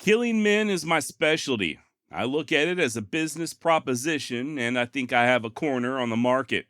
Killing men is my specialty. I look at it as a business proposition, and I think I have a corner on the market.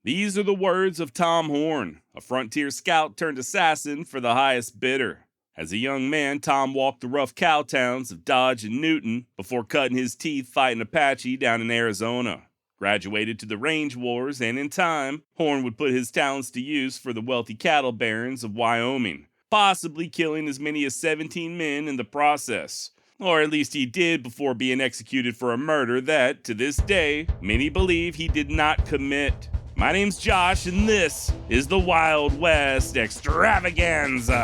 These are the words of Tom Horn, a frontier scout turned assassin for the highest bidder. As a young man, Tom walked the rough cow towns of Dodge and Newton before cutting his teeth fighting Apache down in Arizona. Graduated to the range wars, and in time, Horn would put his talents to use for the wealthy cattle barons of Wyoming, possibly killing as many as 17 men in the process. Or at least he did before being executed for a murder that, to this day, many believe he did not commit. My name's Josh, and this is the Wild West Extravaganza.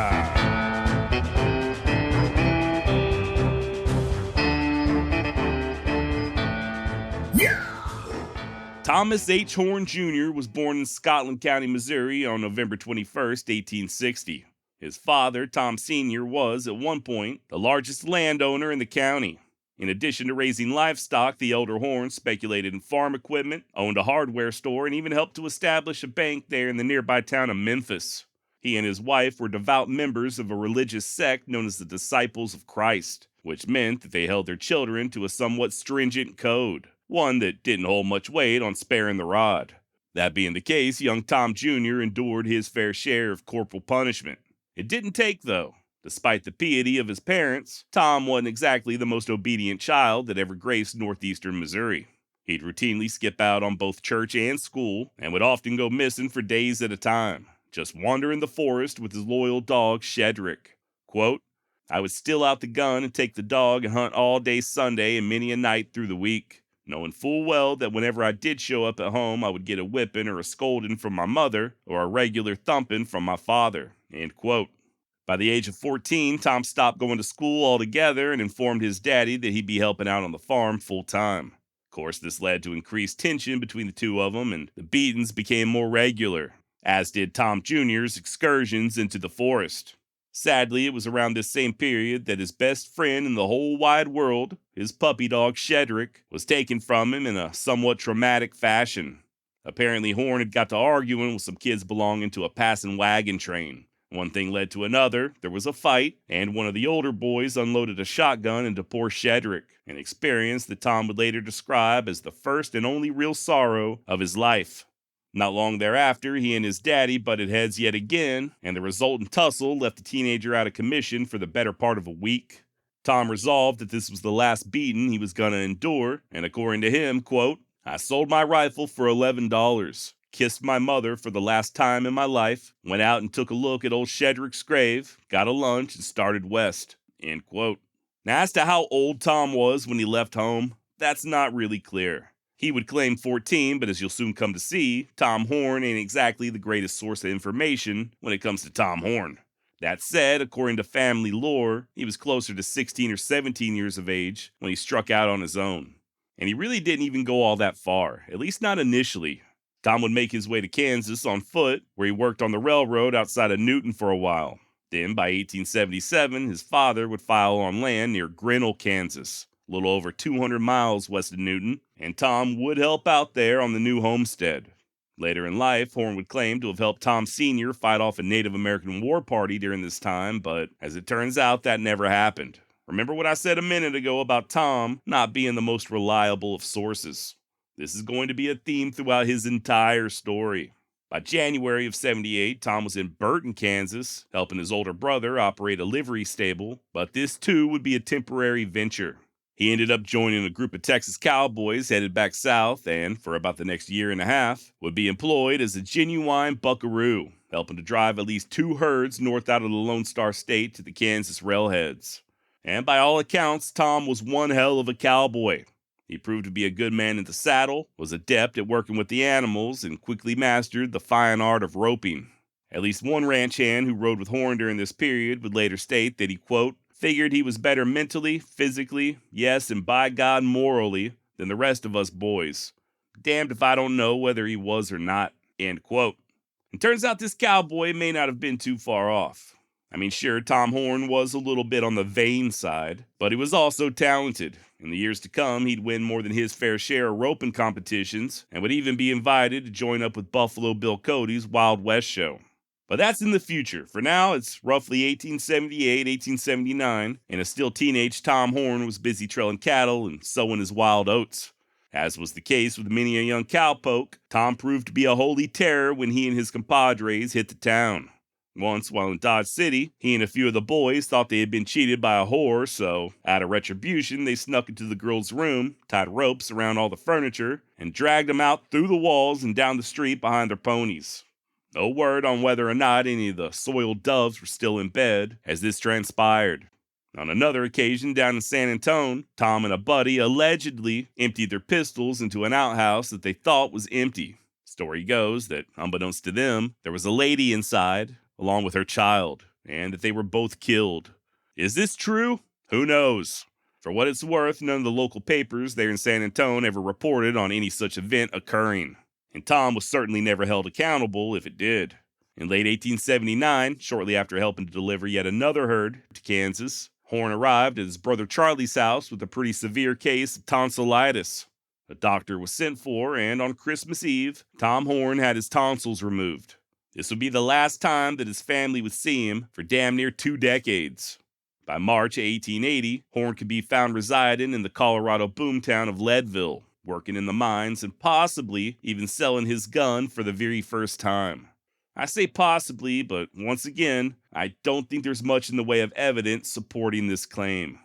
Thomas H. Horn Jr. was born in Scotland County, Missouri on November 21st, 1860. His father, Tom Sr., was, at one point, the largest landowner in the county. In addition to raising livestock, the elder Horn speculated in farm equipment, owned a hardware store, and even helped to establish a bank there in the nearby town of Memphis. He and his wife were devout members of a religious sect known as the Disciples of Christ, which meant that they held their children to a somewhat stringent code, one that didn't hold much weight on sparing the rod. That being the case, young Tom Jr. endured his fair share of corporal punishment. It didn't take, though. Despite the piety of his parents, Tom wasn't exactly the most obedient child that ever graced northeastern Missouri. He'd routinely skip out on both church and school, and would often go missing for days at a time, just wander in the forest with his loyal dog, Shedrick. Quote, I would steal out the gun and take the dog and hunt all day Sunday and many a night through the week, knowing full well that whenever I did show up at home, I would get a whipping or a scolding from my mother or a regular thumping from my father. End quote. By the age of 14, Tom stopped going to school altogether and informed his daddy that he'd be helping out on the farm full time. Of course, this led to increased tension between the two of them, and the beatings became more regular, as did Tom Jr.'s excursions into the forest. Sadly, it was around this same period that his best friend in the whole wide world, his puppy dog Shedrick, was taken from him in a somewhat traumatic fashion. Apparently, Horn had got to arguing with some kids belonging to a passing wagon train. One thing led to another, there was a fight, and one of the older boys unloaded a shotgun into poor Shedrick, an experience that Tom would later describe as the first and only real sorrow of his life. Not long thereafter, he and his daddy butted heads yet again, and the resultant tussle left the teenager out of commission for the better part of a week. Tom resolved that this was the last beating he was going to endure, and according to him, quote, I sold my rifle for $11, kissed my mother for the last time in my life, went out and took a look at old Shedrick's grave, got a lunch, and started west, end quote. Now, as to how old Tom was when he left home, that's not really clear. He would claim 14, but as you'll soon come to see, Tom Horn ain't exactly the greatest source of information when it comes to Tom Horn. That said, according to family lore, he was closer to 16 or 17 years of age when he struck out on his own. And he really didn't even go all that far, at least not initially. Tom would make his way to Kansas on foot, where he worked on the railroad outside of Newton for a while. Then, by 1877, his father would file on land near Grinnell, Kansas, a little over 200 miles west of Newton, and Tom would help out there on the new homestead. Later in life, Horn would claim to have helped Tom Sr. fight off a Native American war party during this time, but as it turns out, that never happened. Remember what I said a minute ago about Tom not being the most reliable of sources. This is going to be a theme throughout his entire story. By January of 78, Tom was in Burton, Kansas, helping his older brother operate a livery stable, but this too would be a temporary venture. He ended up joining a group of Texas cowboys headed back south and, for about the next year and a half, would be employed as a genuine buckaroo, helping to drive at least 2 herds north out of the Lone Star State to the Kansas railheads. And by all accounts, Tom was one hell of a cowboy. He proved to be a good man in the saddle, was adept at working with the animals, and quickly mastered the fine art of roping. At least one ranch hand who rode with Horn during this period would later state that he, quote, figured he was better mentally, physically, yes, and by God, morally, than the rest of us boys. Damned if I don't know whether he was or not, end quote. And turns out this cowboy may not have been too far off. I mean, sure, Tom Horn was a little bit on the vain side, but he was also talented. In the years to come, he'd win more than his fair share of roping competitions and would even be invited to join up with Buffalo Bill Cody's Wild West show. But that's in the future. For now, it's roughly 1878, 1879, and a still teenage Tom Horn was busy trailing cattle and sowing his wild oats. As was the case with many a young cowpoke, Tom proved to be a holy terror when he and his compadres hit the town. Once, while in Dodge City, he and a few of the boys thought they had been cheated by a whore, so, out of retribution, they snuck into the girl's room, tied ropes around all the furniture, and dragged them out through the walls and down the street behind their ponies. No word on whether or not any of the soiled doves were still in bed as this transpired. On another occasion down in San Antone, Tom and a buddy allegedly emptied their pistols into an outhouse that they thought was empty. Story goes that, unbeknownst to them, there was a lady inside, along with her child, and that they were both killed. Is this true? Who knows? For what it's worth, none of the local papers there in San Antone ever reported on any such event occurring. And Tom was certainly never held accountable if it did. In late 1879, shortly after helping to deliver yet another herd to Kansas, Horn arrived at his brother Charlie's house with a pretty severe case of tonsillitis. A doctor was sent for, and on Christmas Eve, Tom Horn had his tonsils removed. This would be the last time that his family would see him for damn near 2 decades. By March 1880, Horn could be found residing in the Colorado boomtown of Leadville, working in the mines and possibly even selling his gun for the very first time. I say possibly, but once again, I don't think there's much in the way of evidence supporting this claim.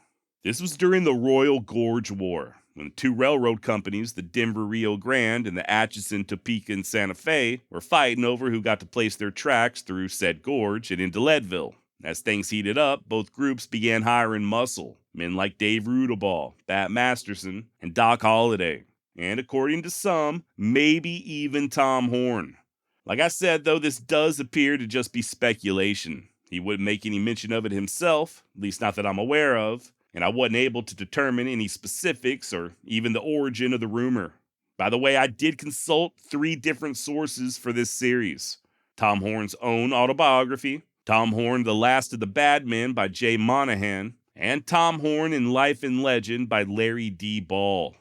This was during the Royal Gorge War, when 2 railroad companies, the Denver Rio Grande and the Atchison, Topeka, and Santa Fe, were fighting over who got to place their tracks through said gorge and into Leadville. As things heated up, both groups began hiring muscle, men like Dave Rudeball, Bat Masterson, and Doc Holliday, and according to some, maybe even Tom Horn. Like I said, though, this does appear to just be speculation. He wouldn't make any mention of it himself, at least not that I'm aware of, and I wasn't able to determine any specifics or even the origin of the rumor. By the way, I did consult 3 different sources for this series. Tom Horn's own autobiography, Tom Horn, The Last of the Bad Men by Jay Monahan, and Tom Horn in Life and Legend by Larry D. Ball.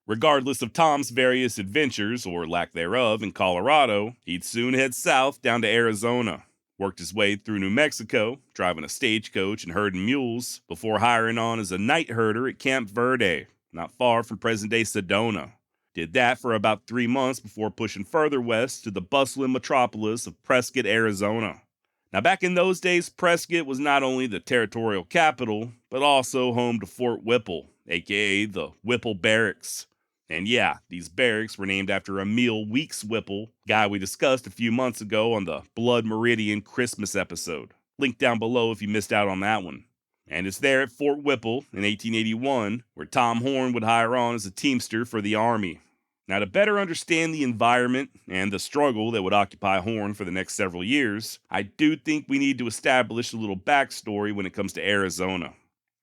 Regardless of Tom's various adventures, or lack thereof, in Colorado, he'd soon head south down to Arizona, worked his way through New Mexico, driving a stagecoach and herding mules, before hiring on as a night herder at Camp Verde, not far from present-day Sedona. Did that for about 3 months before pushing further west to the bustling metropolis of Prescott, Arizona. Now, back in those days, Prescott was not only the territorial capital, but also home to Fort Whipple, aka the Whipple Barracks. And yeah, these barracks were named after Emil Weeks Whipple, guy we discussed a few months ago on the Blood Meridian Christmas episode. Link down below if you missed out on that one. And it's there at Fort Whipple in 1881 where Tom Horn would hire on as a teamster for the Army. Now, to better understand the environment and the struggle that would occupy Horn for the next several years, I do think we need to establish a little backstory when it comes to Arizona.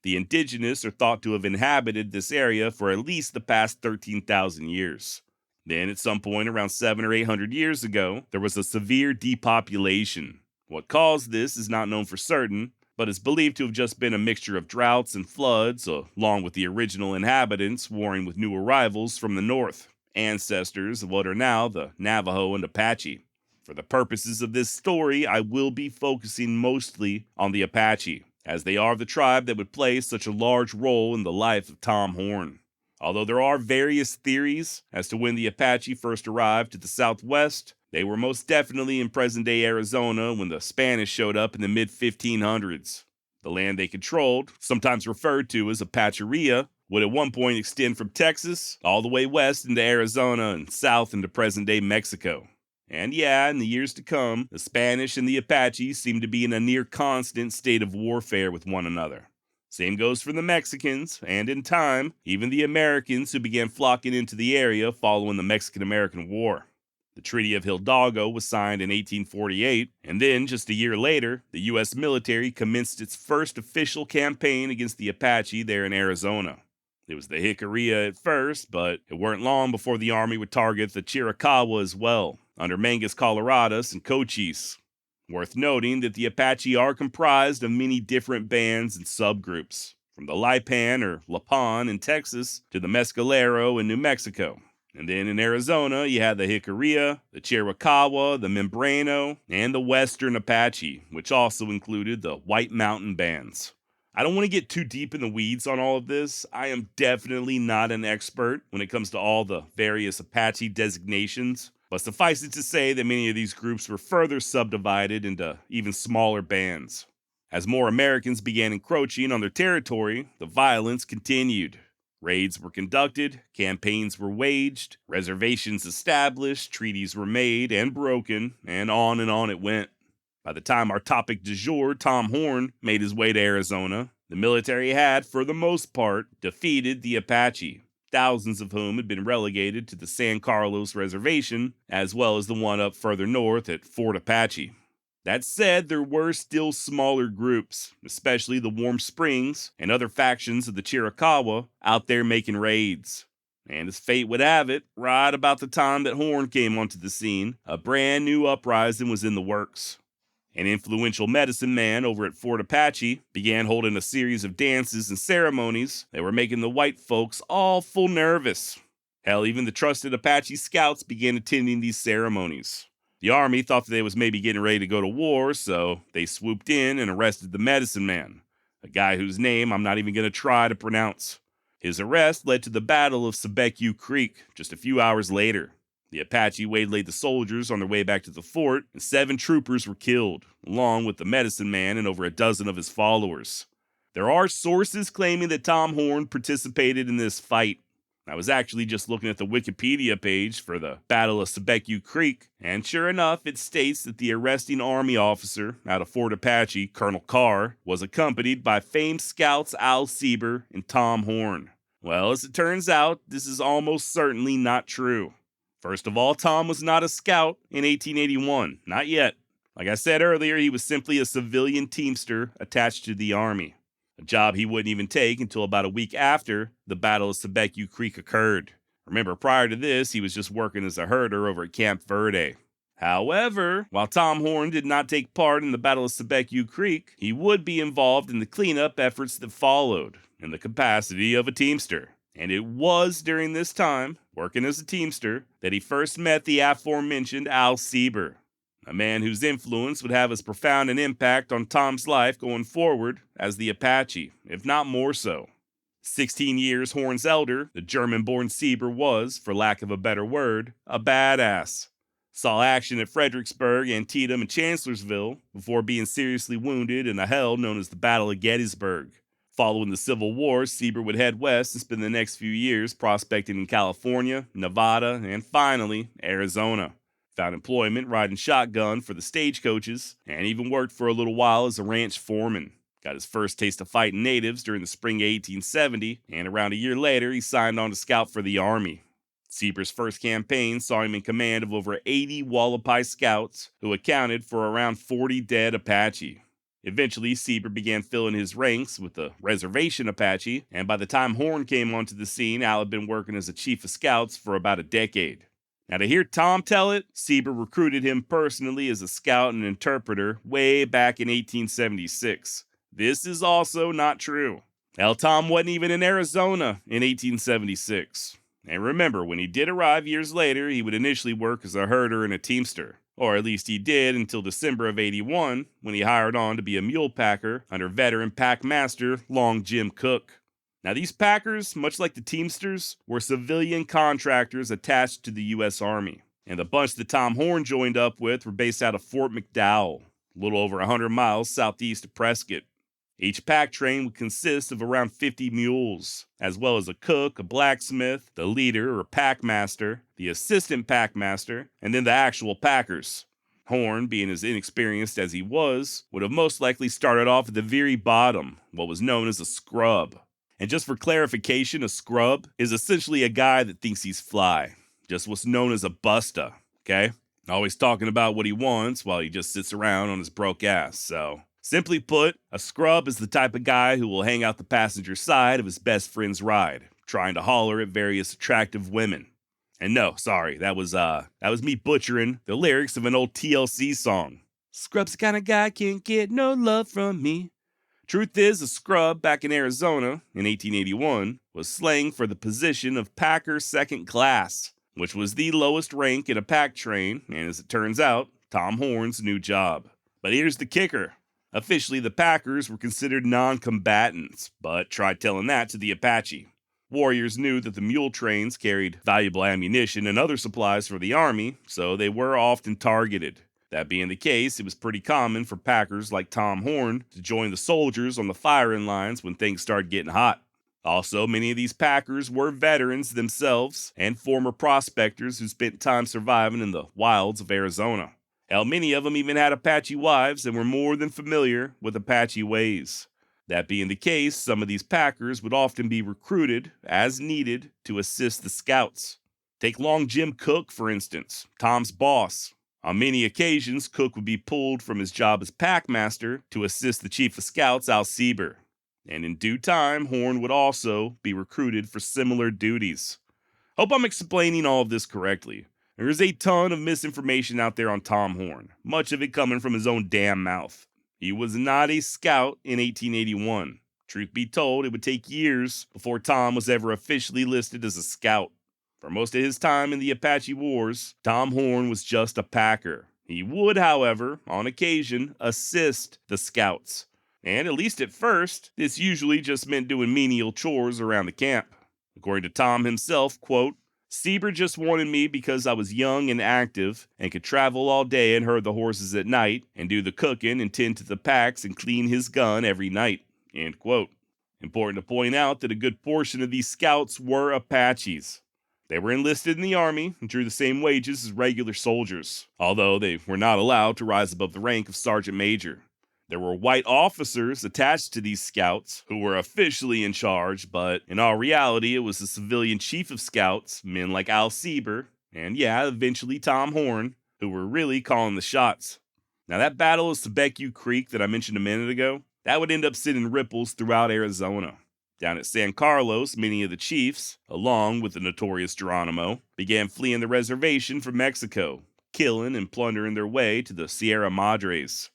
The indigenous are thought to have inhabited this area for at least the past 13,000 years. Then, at some point around 700 or 800 years ago, there was a severe depopulation. What caused this is not known for certain, but is believed to have just been a mixture of droughts and floods, along with the original inhabitants warring with new arrivals from the north, ancestors of what are now the Navajo and Apache. For the purposes of this story, I will be focusing mostly on the Apache, as they are the tribe that would play such a large role in the life of Tom Horn. Although there are various theories as to when the Apache first arrived to the southwest, they were most definitely in present-day Arizona when the Spanish showed up in the mid-1500s. The land they controlled, sometimes referred to as Apacheria, would at one point extend from Texas all the way west into Arizona and south into present-day Mexico. And yeah, in the years to come, the Spanish and the Apaches seem to be in a near constant state of warfare with one another. Same goes for the Mexicans, and in time, even the Americans who began flocking into the area following the Mexican-American War. The Treaty of Hidalgo was signed in 1848, and then, just a year later, the U.S. military commenced its first official campaign against the Apache there in Arizona. It was the Jicarilla at first, but it weren't long before the Army would target the Chiricahua as well, under Mangus Coloradus and Cochise. Worth noting that the Apache are comprised of many different bands and subgroups, from the Lipan or Lipan in Texas to the Mescalero in New Mexico. And then in Arizona, you had the Jicarilla, the Chiricahua, the Membrano, and the Western Apache, which also included the White Mountain bands. I don't want to get too deep in the weeds on all of this. I am definitely not an expert when it comes to all the various Apache designations, but suffice it to say that many of these groups were further subdivided into even smaller bands. As more Americans began encroaching on their territory, the violence continued. Raids were conducted, campaigns were waged, reservations established, treaties were made and broken, and on it went. By the time our topic du jour, Tom Horn, made his way to Arizona, the military had, for the most part, defeated the Apache, thousands of whom had been relegated to the San Carlos Reservation, as well as the one up further north at Fort Apache. That said, there were still smaller groups, especially the Warm Springs and other factions of the Chiricahua, out there making raids. And as fate would have it, right about the time that Horn came onto the scene, a brand new uprising was in the works. An influential medicine man over at Fort Apache began holding a series of dances and ceremonies that were making the white folks all full nervous. Hell, even the trusted Apache scouts began attending these ceremonies. The army thought that they was maybe getting ready to go to war, so they swooped in and arrested the medicine man, a guy whose name I'm not even going to try to pronounce. His arrest led to the Battle of Sebeque Creek just a few hours later. The Apache waylaid the soldiers on their way back to the fort, and 7 troopers were killed, along with the medicine man and over a dozen of his followers. There are sources claiming that Tom Horn participated in this fight. I was actually just looking at the Wikipedia page for the Battle of Sebeque Creek, and sure enough, it states that the arresting army officer out of Fort Apache, Colonel Carr, was accompanied by famed scouts Al Sieber and Tom Horn. Well, as it turns out, this is almost certainly not true. First of all, Tom was not a scout in 1881, not yet. Like I said earlier, he was simply a civilian teamster attached to the army. A job he wouldn't even take until about a week after the Battle of Sebeque Creek occurred. Remember, prior to this, he was just working as a herder over at Camp Verde. However, while Tom Horn did not take part in the Battle of Sebeque Creek, he would be involved in the cleanup efforts that followed, in the capacity of a teamster. And it was during this time, working as a teamster, that he first met the aforementioned Al Sieber, a man whose influence would have as profound an impact on Tom's life going forward as the Apache, if not more so. 16 years Horn's elder, the German-born Sieber was, for lack of a better word, a badass. Saw action at Fredericksburg, Antietam, and Chancellorsville before being seriously wounded in the hell known as the Battle of Gettysburg. Following the Civil War, Sieber would head west and spend the next few years prospecting in California, Nevada, and finally, Arizona. Found employment riding shotgun for the stagecoaches, and even worked for a little while as a ranch foreman. Got his first taste of fighting natives during the spring of 1870, and around a year later, he signed on to scout for the Army. Sieber's first campaign saw him in command of over 80 Wallapai scouts, who accounted for around 40 dead Apache. Eventually, Sieber began filling his ranks with the Reservation Apache, and by the time Horn came onto the scene, Al had been working as a chief of scouts for about a decade. Now, to hear Tom tell it, Sieber recruited him personally as a scout and interpreter way back in 1876. This is also not true. Hell, Tom wasn't even in Arizona in 1876. And remember, when he did arrive years later, he would initially work as a herder and a teamster. Or at least he did until December of 81, when he hired on to be a mule packer under veteran pack master Long Jim Cook. Now, these packers, much like the teamsters, were civilian contractors attached to the U.S. Army. And the bunch that Tom Horn joined up with were based out of Fort McDowell, a little over 100 miles southeast of Prescott. Each pack train would consist of around 50 mules, as well as a cook, a blacksmith, the leader or packmaster, the assistant packmaster, and then the actual packers. Horn, being as inexperienced as he was, would have most likely started off at the very bottom, what was known as a scrub. And just for clarification, a scrub is essentially a guy that thinks he's fly, just what's known as a busta, okay? Always talking about what he wants while he just sits around on his broke ass, so... Simply put, a scrub is the type of guy who will hang out the passenger side of his best friend's ride, trying to holler at various attractive women. And no, sorry, that was me butchering the lyrics of an old TLC song. Scrub's the kind of guy can't get no love from me. Truth is, a scrub back in Arizona in 1881 was slang for the position of packer second class. which was the lowest rank in a pack train, and as it turns out, Tom Horn's new job. But here's the kicker. Officially, the Packers were considered non-combatants, but try telling that to the Apache. Warriors knew that the mule trains carried valuable ammunition and other supplies for the army, so they were often targeted. That being the case, it was pretty common for Packers like Tom Horn to join the soldiers on the firing lines when things started getting hot. Also, many of these Packers were veterans themselves and former prospectors who spent time surviving in the wilds of Arizona. Hell, many of them even had Apache wives and were more than familiar with Apache ways. That being the case, some of these Packers would often be recruited as needed to assist the scouts. Take Long Jim Cook, for instance, Tom's boss. On many occasions, Cook would be pulled from his job as packmaster to assist the chief of scouts, Al Sieber. And in due time, Horn would also be recruited for similar duties. Hope I'm explaining all of this correctly. There is a ton of misinformation out there on Tom Horn, much of it coming from his own damn mouth. He was not a scout in 1881. Truth be told, it would take years before Tom was ever officially listed as a scout. For most of his time in the Apache Wars, Tom Horn was just a packer. He would, however, on occasion, assist the scouts. And at least at first, this usually just meant doing menial chores around the camp. According to Tom himself, quote, Sieber just wanted me because I was young and active and could travel all day and herd the horses at night and do the cooking and tend to the packs and clean his gun every night, end quote. Important to point out that a good portion of these scouts were Apaches. They were enlisted in the army and drew the same wages as regular soldiers, although they were not allowed to rise above the rank of sergeant major. There were white officers attached to these scouts who were officially in charge, but in all reality, it was the civilian chief of scouts, men like Al Sieber, and eventually Tom Horn, who were really calling the shots. Now that battle of Sebecu Creek that I mentioned a minute ago, that would end up sending ripples throughout Arizona. Down at San Carlos, many of the chiefs, along with the notorious Geronimo, began fleeing the reservation from Mexico, killing and plundering their way to the Sierra Madres.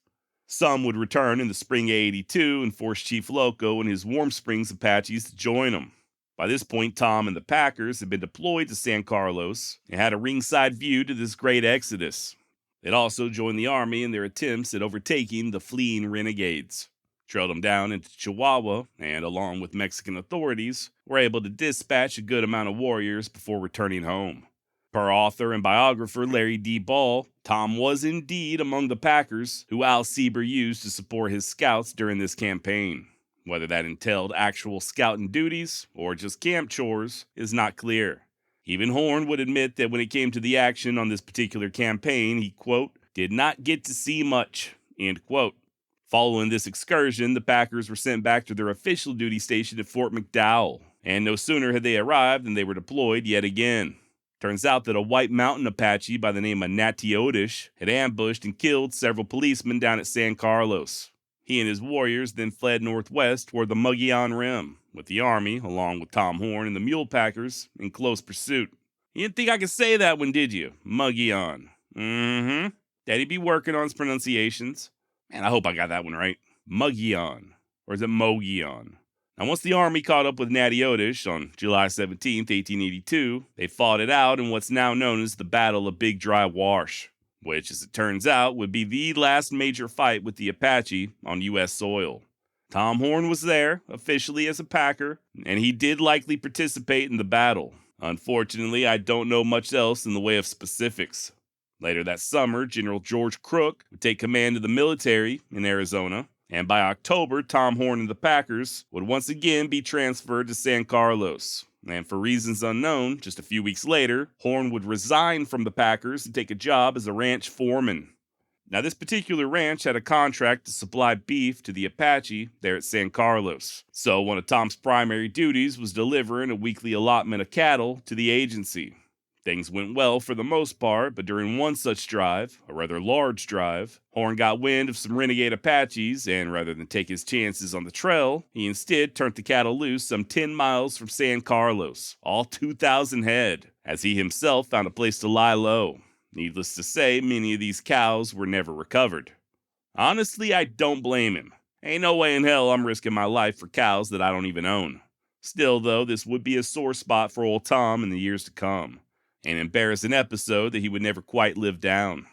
Some would return in the spring of '82 and force Chief Loco and his Warm Springs Apaches to join them. By this point, Tom and the Packers had been deployed to San Carlos and had a ringside view to this great exodus. They'd also joined the army in their attempts at overtaking the fleeing renegades, trailed them down into Chihuahua, and along with Mexican authorities, were able to dispatch a good amount of warriors before returning home. Per author and biographer Larry D. Ball, Tom was indeed among the Packers who Al Sieber used to support his scouts during this campaign. Whether that entailed actual scouting duties or just camp chores is not clear. Even Horn would admit that when it came to the action on this particular campaign, he, quote, did not get to see much, end quote. Following this excursion, the Packers were sent back to their official duty station at Fort McDowell, and no sooner had they arrived than they were deployed yet again. Turns out that a White Mountain Apache by the name of Natiotish had ambushed and killed several policemen down at San Carlos. He and his warriors then fled northwest toward the Mogollon Rim, with the army, along with Tom Horn and the Mule Packers, in close pursuit. You didn't think I could say that one, did you? Mogollon. Daddy be working on his pronunciations. Man, I hope I got that one right. Mogollon. Or is it Mogollon? Now, once the army caught up with Natiotish on July 17, 1882, they fought it out in what's now known as the Battle of Big Dry Wash, which, as it turns out, would be the last major fight with the Apache on U.S. soil. Tom Horn was there, officially as a Packer, and he did likely participate in the battle. Unfortunately, I don't know much else in the way of specifics. Later that summer, General George Crook would take command of the military in Arizona, and by October, Tom Horn and the Packers would once again be transferred to San Carlos. And for reasons unknown, just a few weeks later, Horn would resign from the Packers and take a job as a ranch foreman. Now, this particular ranch had a contract to supply beef to the Apache there at San Carlos. So one of Tom's primary duties was delivering a weekly allotment of cattle to the agency. Things went well for the most part, but during one such drive, a rather large drive, Horn got wind of some renegade Apaches, and rather than take his chances on the trail, he instead turned the cattle loose some 10 miles from San Carlos, all 2,000 head, as he himself found a place to lie low. Needless to say, many of these cows were never recovered. Honestly, I don't blame him. Ain't no way in hell I'm risking my life for cows that I don't even own. Still, though, this would be a sore spot for old Tom in the years to come. an embarrassing episode that he would never quite live down.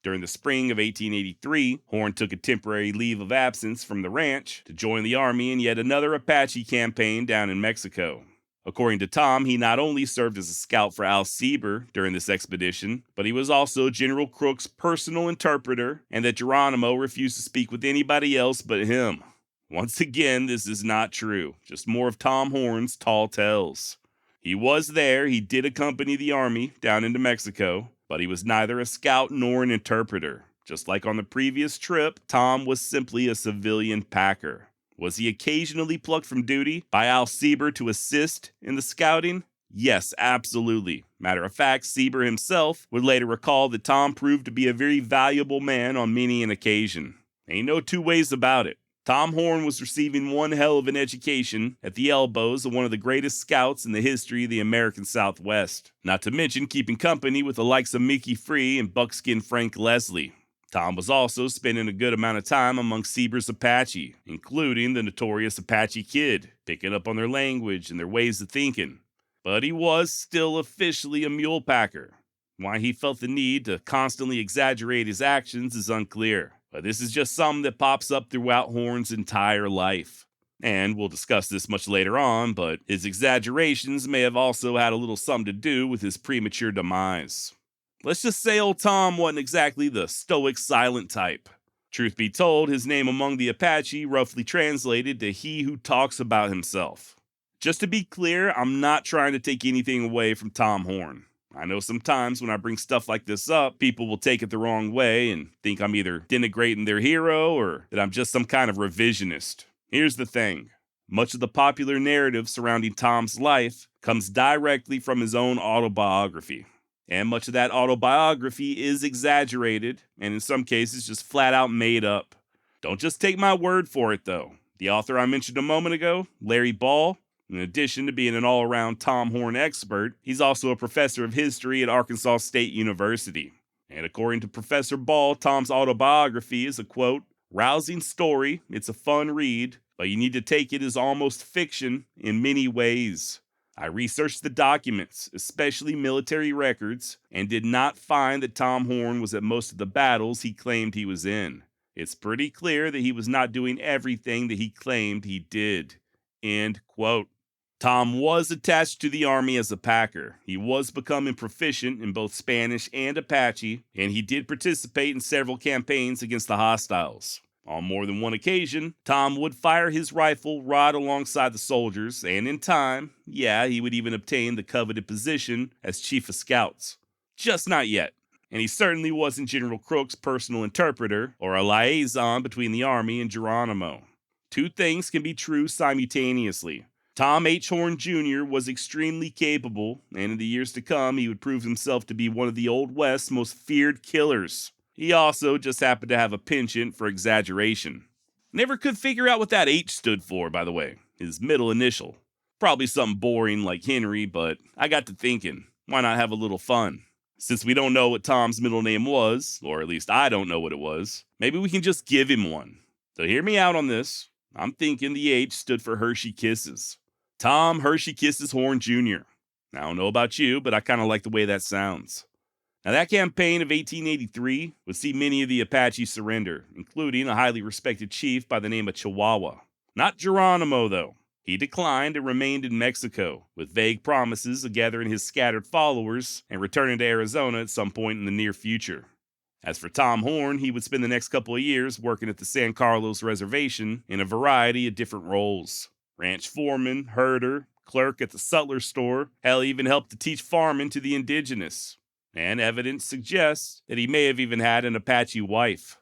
During the spring of 1883, Horn took a temporary leave of absence from the ranch to join the army in yet another Apache campaign down in Mexico. According to Tom, he not only served as a scout for Al Sieber during this expedition, but he was also General Crook's personal interpreter, and that Geronimo refused to speak with anybody else but him. Once again, this is not true, just more of Tom Horn's tall tales. He was there, he did accompany the army down into Mexico, but he was neither a scout nor an interpreter. Just like on the previous trip, Tom was simply a civilian packer. Was he occasionally plucked from duty by Al Sieber to assist in the scouting? Yes, absolutely. Matter of fact, Sieber himself would later recall that Tom proved to be a very valuable man on many an occasion. Ain't no two ways about it. Tom Horn was receiving one hell of an education at the elbows of one of the greatest scouts in the history of the American Southwest. Not to mention keeping company with the likes of Mickey Free and Buckskin Frank Leslie. Tom was also spending a good amount of time among Sieber's Apache, including the notorious Apache Kid, picking up on their language and their ways of thinking. But he was still officially a mule packer. Why he felt the need to constantly exaggerate his actions is unclear. But this is just something that pops up throughout Horn's entire life. And we'll discuss this much later on, but his exaggerations may have also had a little something to do with his premature demise. Let's just say old Tom wasn't exactly the stoic, silent type. Truth be told, his name among the Apache roughly translated to he who talks about himself. Just to be clear, I'm not trying to take anything away from Tom Horn. I know sometimes when I bring stuff like this up, people will take it the wrong way and think I'm either denigrating their hero or that I'm just some kind of revisionist. Here's the thing. Much of the popular narrative surrounding Tom's life comes directly from his own autobiography. And much of that autobiography is exaggerated and in some cases just flat out made up. Don't just take my word for it though. The author I mentioned a moment ago, Larry Ball, in addition to being an all-around Tom Horn expert, he's also a professor of history at Arkansas State University. And according to Professor Ball, Tom's autobiography is a, quote, rousing story, it's a fun read, but you need to take it as almost fiction in many ways. I researched the documents, especially military records, and did not find that Tom Horn was at most of the battles he claimed he was in. It's pretty clear that he was not doing everything that he claimed he did. End quote. Tom was attached to the Army as a packer. He was becoming proficient in both Spanish and Apache, and he did participate in several campaigns against the hostiles. On more than one occasion, Tom would fire his rifle right alongside the soldiers, and in time, he would even obtain the coveted position as Chief of Scouts. Just not yet. And he certainly wasn't General Crook's personal interpreter or a liaison between the Army and Geronimo. Two things can be true simultaneously. Tom H. Horn Jr. was extremely capable, and in the years to come, he would prove himself to be one of the Old West's most feared killers. He also just happened to have a penchant for exaggeration. Never could figure out what that H stood for, by the way, his middle initial. Probably something boring like Henry, but I got to thinking, why not have a little fun? Since we don't know what Tom's middle name was, or at least I don't know what it was, maybe we can just give him one. So hear me out on this. I'm thinking the H stood for Hershey Kisses. Tom Hershey Kisses Horn Jr. Now, I don't know about you, but I kind of like the way that sounds. Now, that campaign of 1883 would see many of the Apache surrender, including a highly respected chief by the name of Chihuahua. Not Geronimo, though. He declined and remained in Mexico, with vague promises of gathering his scattered followers and returning to Arizona at some point in the near future. As for Tom Horn, he would spend the next couple of years working at the San Carlos Reservation in a variety of different roles. Ranch foreman, herder, clerk at the sutler store, hell, even helped to teach farming to the indigenous. And evidence suggests that he may have even had an Apache wife.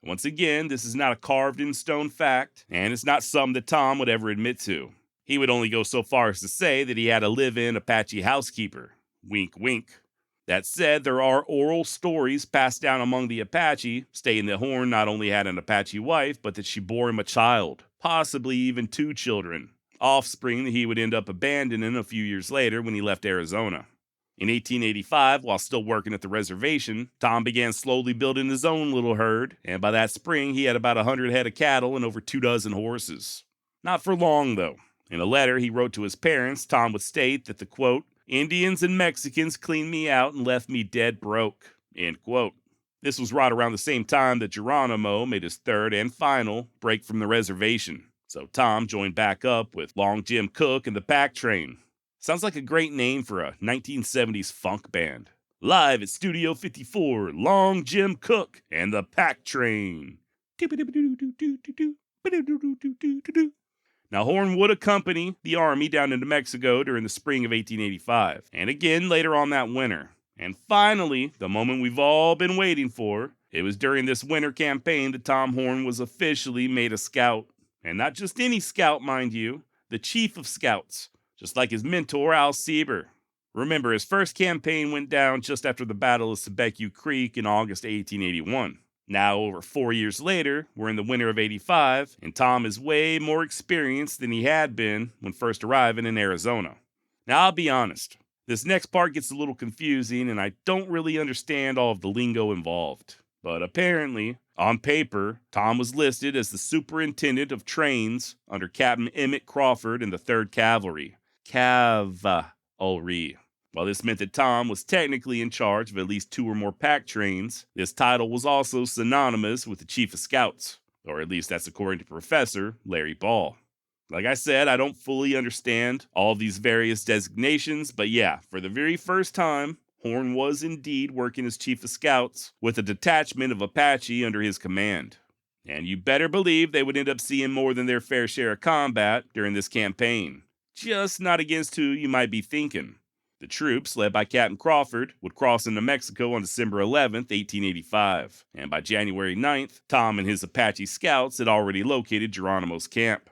Once again, this is not a carved-in-stone fact, and it's not something that Tom would ever admit to. He would only go so far as to say that he had a live-in Apache housekeeper. Wink, wink. That said, there are oral stories passed down among the Apache stating that Horn not only had an Apache wife, but that she bore him a child, possibly even 2 children, offspring that he would end up abandoning a few years later when he left Arizona. In 1885, while still working at the reservation, Tom began slowly building his own little herd, and by that spring he had about 100 head of cattle and over 24 horses. Not for long, though. In a letter he wrote to his parents, Tom would state that the, quote, Indians and Mexicans cleaned me out and left me dead broke, end quote. This was right around the same time that Geronimo made his third and final break from the reservation. So Tom joined back up with Long Jim Cook and the Pack Train. Sounds like a great name for a 1970s funk band. Live at Studio 54, Long Jim Cook and the Pack Train. Now, Horn would accompany the army down into Mexico during the spring of 1885, and again later on that winter. And finally, the moment we've all been waiting for, it was during this winter campaign that Tom Horn was officially made a scout. And not just any scout, mind you, the chief of scouts, just like his mentor, Al Sieber. Remember, his first campaign went down just after the Battle of Sebecu Creek in August 1881. Now, over 4 years later, we're in the winter of 85, and Tom is way more experienced than he had been when first arriving in Arizona. Now, I'll be honest, this next part gets a little confusing, and I don't really understand all of the lingo involved. But apparently, on paper, Tom was listed as the superintendent of trains under Captain Emmett Crawford in the 3rd Cavalry. Cavalry. While this meant that Tom was technically in charge of at least 2 or more pack trains, this title was also synonymous with the Chief of Scouts, or at least that's according to Professor Larry Ball. Like I said, I don't fully understand all of these various designations, but yeah, for the very first time, Horn was indeed working as Chief of Scouts with a detachment of Apache under his command. And you better believe they would end up seeing more than their fair share of combat during this campaign. Just not against who you might be thinking. The troops, led by Captain Crawford, would cross into Mexico on December 11th, 1885, and by January 9th, Tom and his Apache scouts had already located Geronimo's camp.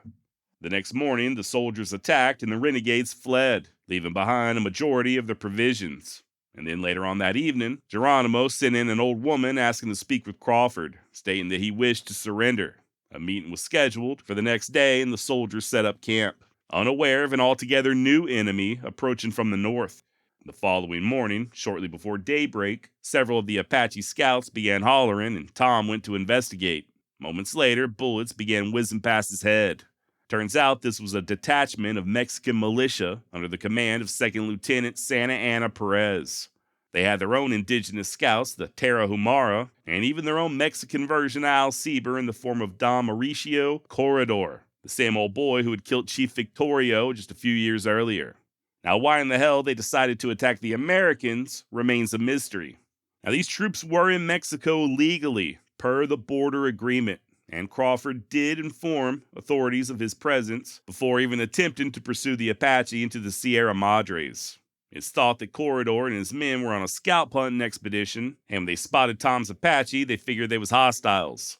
The next morning, the soldiers attacked and the renegades fled, leaving behind a majority of their provisions. And then later on that evening, Geronimo sent in an old woman asking to speak with Crawford, stating that he wished to surrender. A meeting was scheduled for the next day and the soldiers set up camp, unaware of an altogether new enemy approaching from the north. The following morning, shortly before daybreak, several of the Apache scouts began hollering and Tom went to investigate. Moments later, bullets began whizzing past his head. Turns out this was a detachment of Mexican militia under the command of 2nd Lieutenant Santa Anna Perez. They had their own indigenous scouts, the Tarahumara, and even their own Mexican version of Al Sieber in the form of Don Mauricio Corredor, the same old boy who had killed Chief Victorio just a few years earlier. Now, why in the hell they decided to attack the Americans remains a mystery. Now, these troops were in Mexico legally, per the border agreement, and Crawford did inform authorities of his presence before even attempting to pursue the Apache into the Sierra Madres. It's thought that Corredor and his men were on a scalp hunting expedition, and when they spotted Tom's Apache, they figured they was hostiles.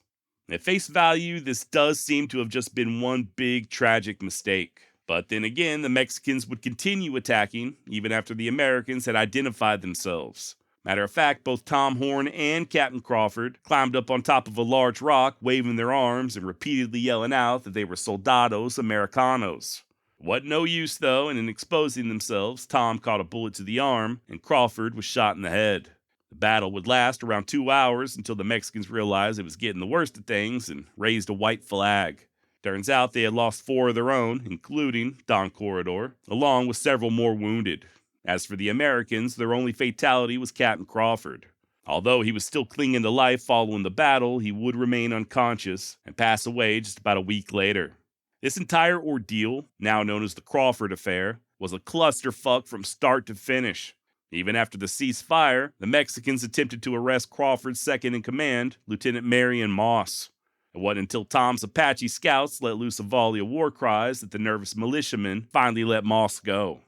At face value, this does seem to have just been one big tragic mistake. But then again, the Mexicans would continue attacking, even after the Americans had identified themselves. Matter of fact, both Tom Horn and Captain Crawford climbed up on top of a large rock, waving their arms and repeatedly yelling out that they were soldados americanos. What no use, though, and in exposing themselves, Tom caught a bullet to the arm, and Crawford was shot in the head. The battle would last around 2 hours until the Mexicans realized it was getting the worst of things and raised a white flag. Turns out they had lost 4 of their own, including Don Corredor, along with several more wounded. As for the Americans, their only fatality was Captain Crawford. Although he was still clinging to life following the battle, he would remain unconscious and pass away just about a week later. This entire ordeal, now known as the Crawford Affair, was a clusterfuck from start to finish. Even after the ceasefire, the Mexicans attempted to arrest Crawford's second-in-command, Lieutenant Marion Moss. It wasn't until Tom's Apache scouts let loose a volley of war cries that the nervous militiamen finally let Moss go.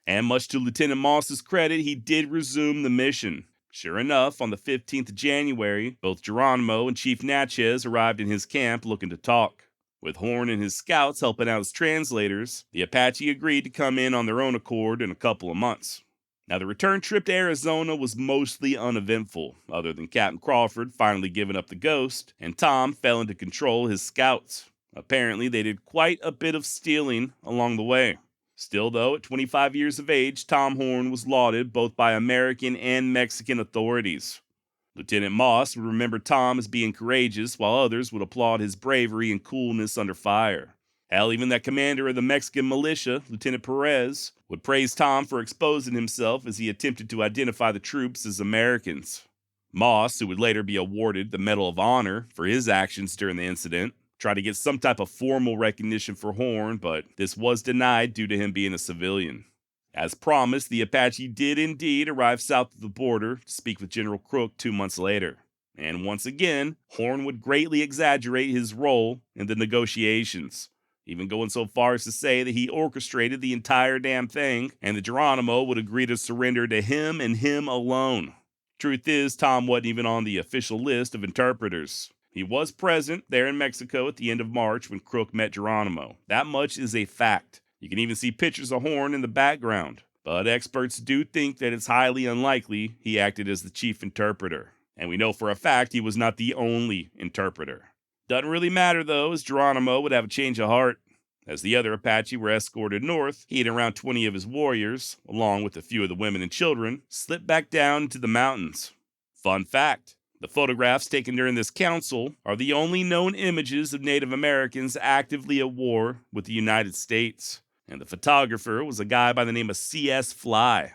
And much to Lieutenant Moss's credit, he did resume the mission. Sure enough, on the 15th of January, both Geronimo and Chief Natchez arrived in his camp looking to talk. With Horn and his scouts helping out as translators, the Apache agreed to come in on their own accord in a couple of months. Now, the return trip to Arizona was mostly uneventful, other than Captain Crawford finally giving up the ghost, and Tom fell into control of his scouts. Apparently, they did quite a bit of stealing along the way. Still, though, at 25 years of age, Tom Horn was lauded both by American and Mexican authorities. Lieutenant Moss would remember Tom as being courageous, while others would applaud his bravery and coolness under fire. Hell, even that commander of the Mexican militia, Lieutenant Perez, would praise Tom for exposing himself as he attempted to identify the troops as Americans. Moss, who would later be awarded the Medal of Honor for his actions during the incident, tried to get some type of formal recognition for Horn, but this was denied due to him being a civilian. As promised, the Apache did indeed arrive south of the border to speak with General Crook 2 months later. And once again, Horn would greatly exaggerate his role in the negotiations, even going so far as to say that he orchestrated the entire damn thing and that Geronimo would agree to surrender to him and him alone. Truth is, Tom wasn't even on the official list of interpreters. He was present there in Mexico at the end of March when Crook met Geronimo. That much is a fact. You can even see pictures of Horn in the background, but experts do think that it's highly unlikely he acted as the chief interpreter. And we know for a fact he was not the only interpreter. Doesn't really matter though, as Geronimo would have a change of heart. As the other Apache were escorted north, he and around 20 of his warriors, along with a few of the women and children, slipped back down into the mountains. Fun fact, the photographs taken during this council are the only known images of Native Americans actively at war with the United States. And the photographer was a guy by the name of C.S. Fly.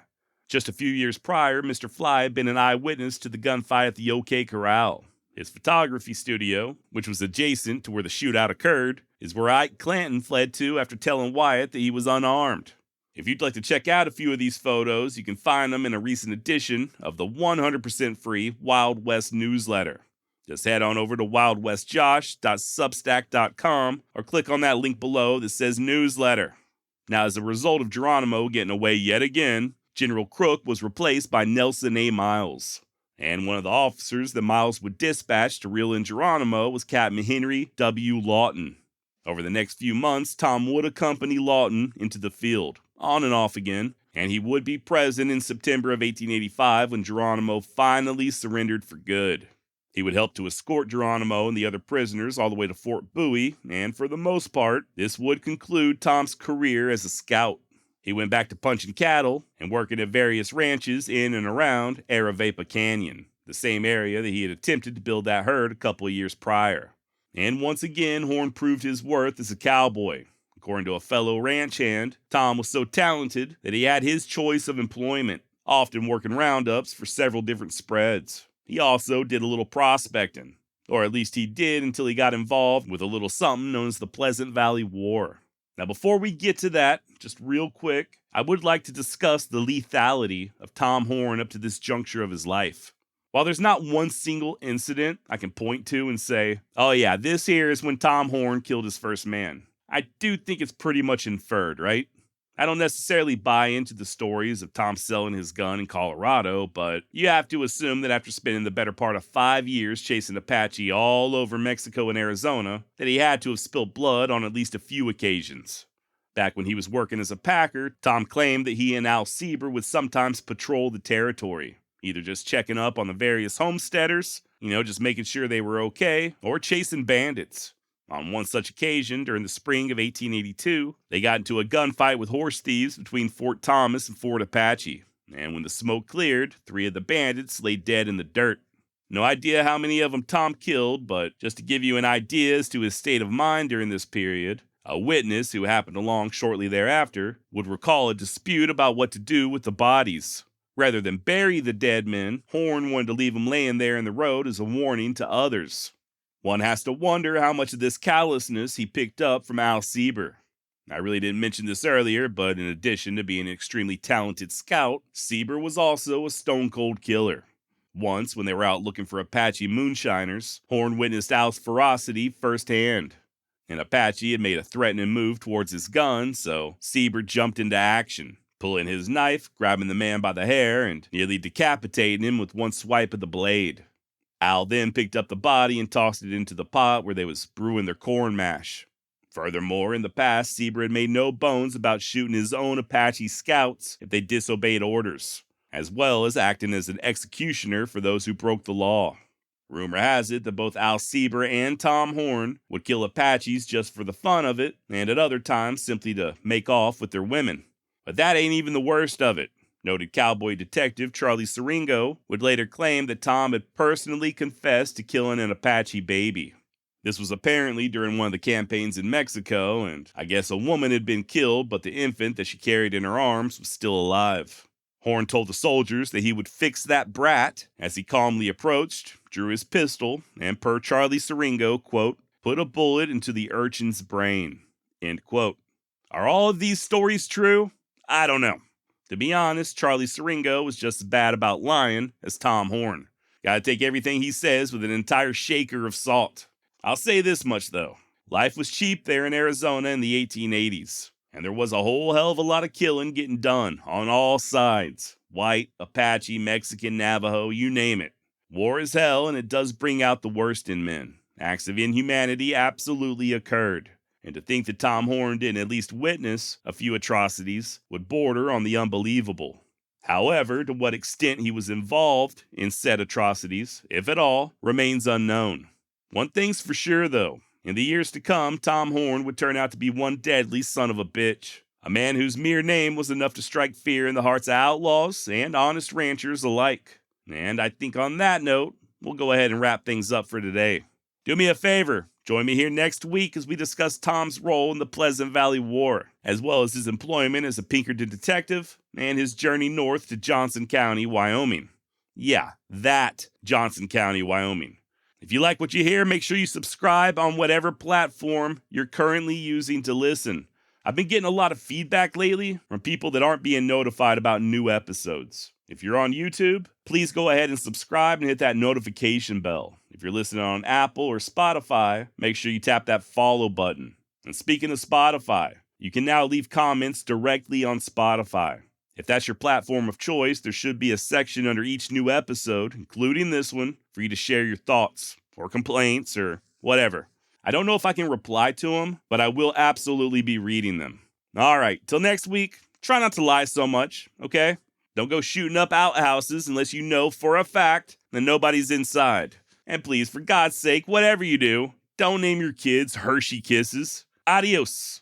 Just a few years prior, Mr. Fly had been an eyewitness to the gunfight at the OK Corral. His photography studio, which was adjacent to where the shootout occurred, is where Ike Clanton fled to after telling Wyatt that he was unarmed. If you'd like to check out a few of these photos, you can find them in a recent edition of the 100% free Wild West newsletter. Just head on over to wildwestjosh.substack.com or click on that link below that says newsletter. Now, as a result of Geronimo getting away yet again, General Crook was replaced by Nelson A. Miles. And one of the officers that Miles would dispatch to reel in Geronimo was Captain Henry W. Lawton. Over the next few months, Tom would accompany Lawton into the field, on and off again, and he would be present in September of 1885 when Geronimo finally surrendered for good. He would help to escort Geronimo and the other prisoners all the way to Fort Bowie, and for the most part, this would conclude Tom's career as a scout. He went back to punching cattle and working at various ranches in and around Aravaipa Canyon, the same area that he had attempted to build that herd a couple of years prior. And once again, Horn proved his worth as a cowboy. According to a fellow ranch hand, Tom was so talented that he had his choice of employment, often working roundups for several different spreads. He also did a little prospecting, or at least he did until he got involved with a little something known as the Pleasant Valley War. Now, before we get to that, just real quick, I would like to discuss the lethality of Tom Horn up to this juncture of his life. While there's not one single incident I can point to and say, oh yeah, this here is when Tom Horn killed his first man, I do think it's pretty much inferred, right? I don't necessarily buy into the stories of Tom selling his gun in Colorado, but you have to assume that after spending the better part of 5 years chasing Apache all over Mexico and Arizona, that he had to have spilled blood on at least a few occasions. Back when he was working as a packer, Tom claimed that he and Al Sieber would sometimes patrol the territory, either just checking up on the various homesteaders, just making sure they were okay, or chasing bandits. On one such occasion, during the spring of 1882, they got into a gunfight with horse thieves between Fort Thomas and Fort Apache. And when the smoke cleared, 3 of the bandits lay dead in the dirt. No idea how many of them Tom killed, but just to give you an idea as to his state of mind during this period, a witness who happened along shortly thereafter would recall a dispute about what to do with the bodies. Rather than bury the dead men, Horn wanted to leave them laying there in the road as a warning to others. One has to wonder how much of this callousness he picked up from Al Sieber. I really didn't mention this earlier, but in addition to being an extremely talented scout, Sieber was also a stone-cold killer. Once, when they were out looking for Apache moonshiners, Horn witnessed Al's ferocity firsthand. An Apache had made a threatening move towards his gun, so Sieber jumped into action, pulling his knife, grabbing the man by the hair, and nearly decapitating him with one swipe of the blade. Al then picked up the body and tossed it into the pot where they was brewing their corn mash. Furthermore, in the past, Sieber had made no bones about shooting his own Apache scouts if they disobeyed orders, as well as acting as an executioner for those who broke the law. Rumor has it that both Al Sieber and Tom Horn would kill Apaches just for the fun of it, and at other times simply to make off with their women. But that ain't even the worst of it. Noted cowboy detective Charlie Siringo would later claim that Tom had personally confessed to killing an Apache baby. This was apparently during one of the campaigns in Mexico, and I guess a woman had been killed, but the infant that she carried in her arms was still alive. Horn told the soldiers that he would fix that brat as he calmly approached, drew his pistol, and per Charlie Siringo, quote, put a bullet into the urchin's brain, end quote. Are all of these stories true? I don't know. To be honest, Charlie Siringo was just as bad about lying as Tom Horn. Gotta take everything he says with an entire shaker of salt. I'll say this much though. Life was cheap there in Arizona in the 1880s. And there was a whole hell of a lot of killing getting done on all sides. White, Apache, Mexican, Navajo, you name it. War is hell, and it does bring out the worst in men. Acts of inhumanity absolutely occurred. And to think that Tom Horn didn't at least witness a few atrocities would border on the unbelievable. However, to what extent he was involved in said atrocities, if at all, remains unknown. One thing's for sure though. In the years to come, Tom Horn would turn out to be one deadly son of a bitch. A man whose mere name was enough to strike fear in the hearts of outlaws and honest ranchers alike. And I think on that note, we'll go ahead and wrap things up for today. Do me a favor, join me here next week as we discuss Tom's role in the Pleasant Valley War, as well as his employment as a Pinkerton detective and his journey north to Johnson County, Wyoming. Yeah, that Johnson County, Wyoming. If you like what you hear, make sure you subscribe on whatever platform you're currently using to listen. I've been getting a lot of feedback lately from people that aren't being notified about new episodes. If you're on YouTube, please go ahead and subscribe and hit that notification bell. If you're listening on Apple or Spotify, make sure you tap that follow button. And speaking of Spotify, you can now leave comments directly on Spotify. If that's your platform of choice, there should be a section under each new episode, including this one, for you to share your thoughts or complaints or whatever. I don't know if I can reply to them, but I will absolutely be reading them. All right, till next week, try not to lie so much, okay? Don't go shooting up outhouses unless you know for a fact that nobody's inside. And please, for God's sake, whatever you do, don't name your kids Hershey Kisses. Adios.